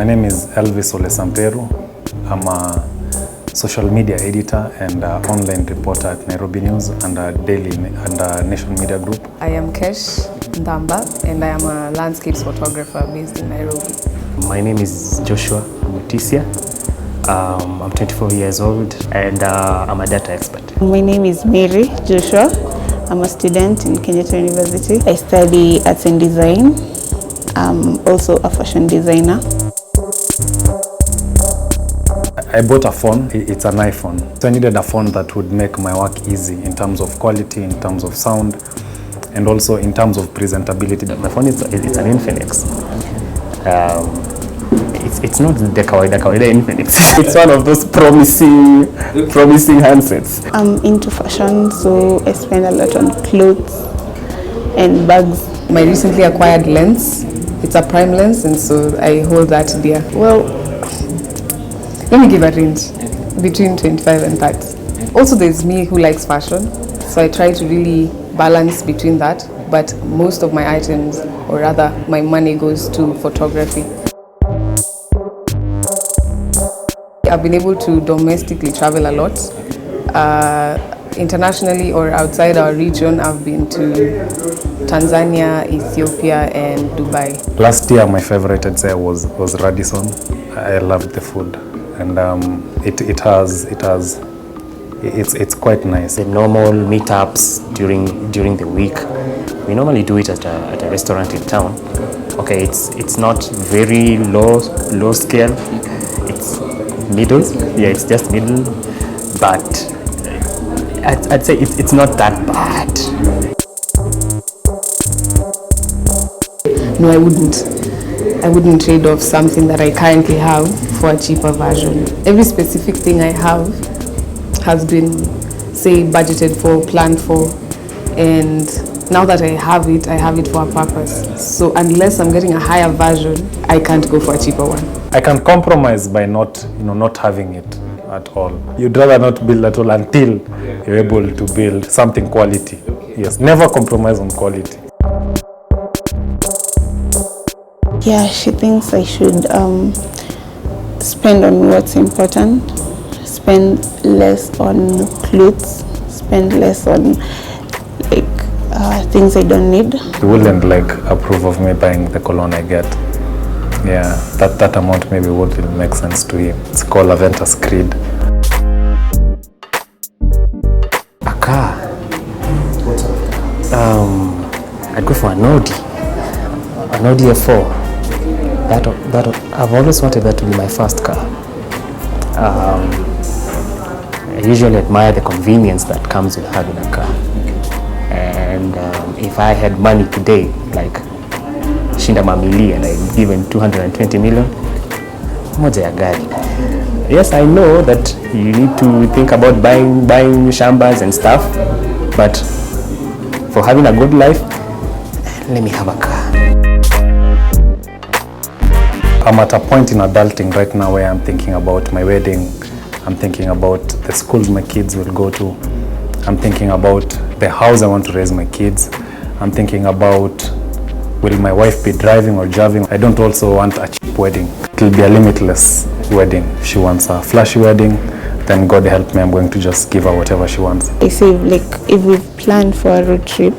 My name is Elvis Olesamperu. I'm a social media editor and online reporter at Nairobi News and Daily and Nation Media Group. I am Kesh Ndamba and I am a landscapes photographer based in Nairobi. My name is Joshua Mutisia. I'm 24 years old and I'm a data expert. My name is Mary Joshua. I'm a student in Kenyatta University. I study arts and design. I'm also a fashion designer. I bought a phone. It's an iPhone. So I needed a phone that would make my work easy in terms of quality, in terms of sound, and also in terms of presentability. My phone it's an Infinix. It's not the kawaida Infinix. It's one of those promising handsets. I'm into fashion, so I spend a lot on clothes and bags. My recently acquired lens, it's a prime lens, and so I hold that dear. Well, let me give a range between 25 and 30. Also, there's me who likes fashion, so I try to really balance between that, but most of my items, or rather my money, goes to photography. I've been able to domestically travel a lot. Internationally or outside our region, I've been to Tanzania, Ethiopia, and Dubai. Last year, my favorite, I'd say, was Radisson. I loved the food, and it's quite nice. The normal meetups during the week, we normally do it at a restaurant in town. Okay, it's not very low scale. It's middle. Yeah, it's just middle, but I'd say it's not that bad. No, I wouldn't trade off something that I currently have for a cheaper version. Every specific thing I have has been, say, budgeted for, planned for, and now that I have it for a purpose. So unless I'm getting a higher version, I can't go for a cheaper one. I can compromise by not having it at all. You'd rather not build at all until you're able to build something quality. Yes, never compromise on quality. Yeah, she thinks I should spend on what's important, spend less on clothes, spend less on things I don't need. He wouldn't approve of me buying the cologne I get. Yeah, that amount maybe would make sense to him. It's called Aventus Creed. A car. I'd go for an Audi A4. That I've always wanted that to be my first car. I usually admire the convenience that comes with having a car. And if I had money today, like Shinda Mamili, and I'm given 220 million, moja ya gari. Yes, I know that you need to think about buying shambas and stuff, but for having a good life, let me have a car. I'm at a point in adulting right now where I'm thinking about my wedding. I'm thinking about the schools my kids will go to. I'm thinking about the house I want to raise my kids. I'm thinking about, will my wife be driving or driving? I don't also want a cheap wedding. It'll be a limitless wedding. If she wants a flashy wedding, then God help me, I'm going to just give her whatever she wants. I save, if we've planned for a road trip,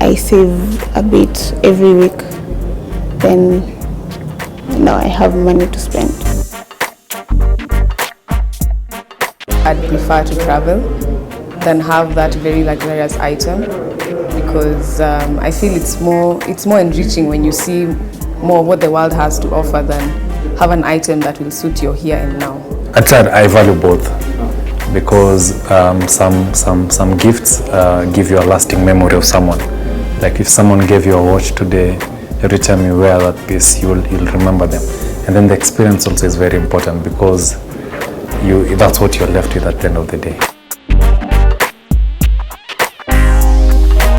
I save a bit every week. Then now I have money to spend. I'd prefer to travel than have that very luxurious item, because I feel it's more enriching when you see more of what the world has to offer than have an item that will suit your here and now. I value both, because some gifts give you a lasting memory of someone. Like if someone gave you a watch today, every time you wear that piece, you'll remember them. And then the experience also is very important, because that's what you're left with at the end of the day.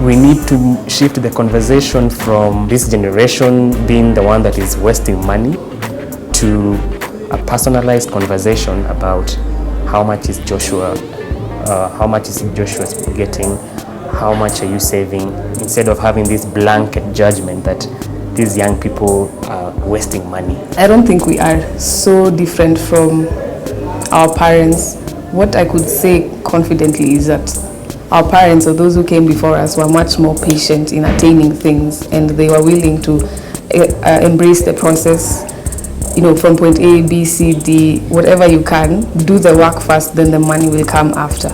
We need to shift the conversation from this generation being the one that is wasting money to a personalized conversation about how much is Joshua getting, how much are you saving, instead of having this blanket judgment that these young people are wasting money? I don't think we are so different from our parents. What I could say confidently is that our parents, or those who came before us, were much more patient in attaining things, and they were willing to embrace the process, from point A, B, C, D, whatever you can, do the work first, then the money will come after.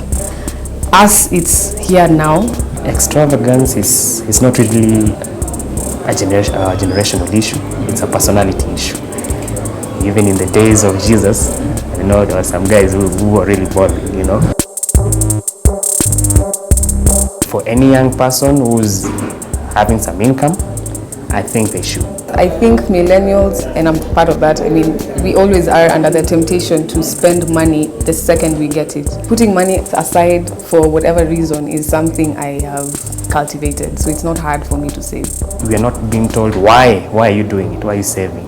Us, it's here now. Extravagance is not really a generational issue, it's a personality issue. Even in the days of Jesus, there were some guys who were really boring, For any young person who's having some income, I think they should. I think millennials, and I'm part of that, we always are under the temptation to spend money the second we get it. Putting money aside for whatever reason is something I have cultivated, so it's not hard for me to save. We are not being told why are you doing it, why are you saving?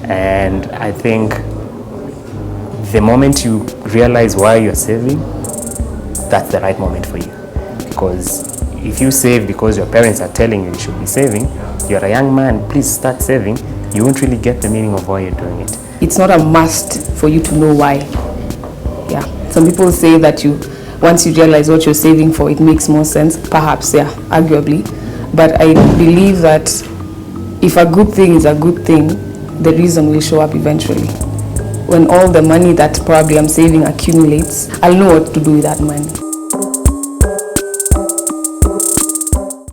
And I think the moment you realize why you're saving, that's the right moment for you. Because if you save because your parents are telling you should be saving, you're a young man, please start saving, you won't really get the meaning of why you're doing it. It's not a must for you to know why. Yeah, some people say that once you realize what you're saving for, it makes more sense. Perhaps, yeah, arguably. But I believe that if a good thing is a good thing, the reason will show up eventually. When all the money that probably I'm saving accumulates, I'll know what to do with that money.